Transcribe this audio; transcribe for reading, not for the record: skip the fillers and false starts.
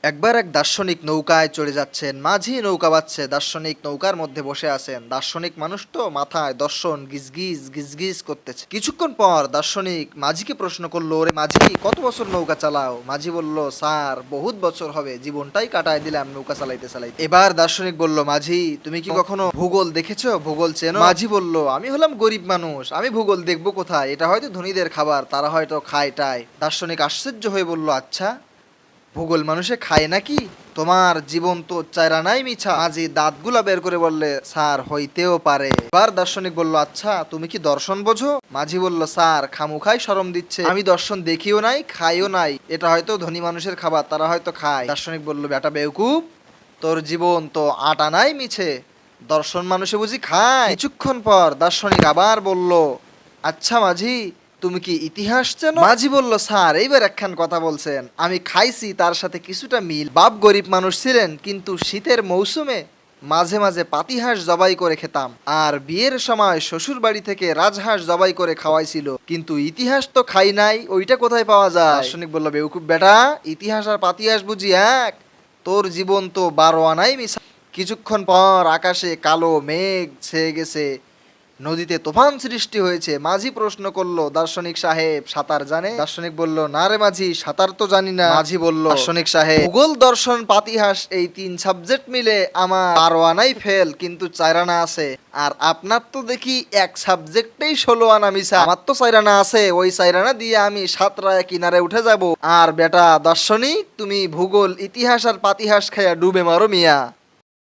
একবার এক দার্শনিক নৌকায় চড়ে যাচ্ছেন, মাঝি নৌকা বাচ্ছে, দার্শনিক নৌকার মধ্যে বসে আছেন। দার্শনিক মানুষ তো, মাথায় দর্শন গিজগিজ গিজগিজ করতেছে। কিছুক্ষণ পর দার্শনিক মাঝিকে প্রশ্ন করলো, ওরে মাঝি, কত বছর নৌকা চালাও? মাঝি বলল, স্যার বহুত বছর হবে, জীবনটাই কাটায় দিলাম নৌকা চালাইতে চালাইতে। এবার দার্শনিক বলল, মাঝি তুমি কি কখনো ভূগোল দেখেছো? ভূগোল চেনো? মাঝি বলল, আমি হলাম গরিব মানুষ, আমি ভূগোল দেখবো কোথায়? এটা হয়তো ধনীদের খাবার, তারা হয়তো খায় টায়। দার্শনিক আশ্চর্য হয়ে বলল, আচ্ছা ভূগোল মানুষে খায় নাকি? তোমার জীবন তো চাইরানাই মিছা। মাঝি দাঁতগুলা বের করে বললে, স্যার হইতেও পারে। এবার দার্শনিক বলল, আচ্ছা তুমি কি দর্শন বোঝো? মাঝি বলল, স্যার খামুখাই শরম দিচ্ছে, আমি দর্শন দেখিও নাই খাইও নাই, এটা হয়তো ধনী মানুষের খাবার, তারা হয়তো খায়। দার্শনিক বলল, বেটা বেউকুফ, তোর জীবন তো আটানাই মিছে, দর্শন মানুষে বুঝি খায়? কিছুক্ষণ পর দার্শনিক আবার বলল, আচ্ছা মাঝি তুমি কি ইতিহাস চেনো? মাঝি বলল, স্যার এইবার একখান কথা বলছেন, আমি খাইছি তার সাথে কিছুটা মিল। বাপ গরিব মানুষ ছিলেন, কিন্তু শীতের মৌসুমে মাঝে মাঝে পাতিহাঁস জবাই করে খেতাম, আর বিয়ের সময় শ্বশুর বাড়ি থেকে রাজহাঁস জবাই করে খাওয়াইছিল, কিন্তু ইতিহাস তো খাই নাই, ওইটা কোথায় পাওয়া যায়? দার্শনিক বলল, বেউকুফ বেটা, ইতিহাস আর পাতিহাঁস বুঝি এক? তোর জীবন তো 12 আনাই মিছা। কিছুক্ষণ পর আকাশে কালো মেঘ ছেয়ে গেছে, নদীতে তুফান সৃষ্টি হয়েছে। মাঝি প্রশ্ন করলো, দার্শনিক সাহেব সাঁতার জানে? দার্শনিক বলল, না রে মাঝি, সাঁতার তো জানি না। মাঝি বলল, দার্শনিক সাহেব, ভূগোল দর্শন পাতিহাস এই 3 সাবজেক্ট মিলে আমার 12 আনাই ফেল, কিন্তু 4 আনা আছে। আর আপনার তো দেখি এক সাবজেক্টেই 16 আনা মিছা। আমার তো 4 আনা আছে, ওই 4 আনা দিয়ে আমি সাতরায় কিনারে উঠে যাব। আর বেটা দার্শনিক, তুমি ভূগোল ইতিহাস আর পাতিহাস খাইয়া ডুবে মারো মিয়া।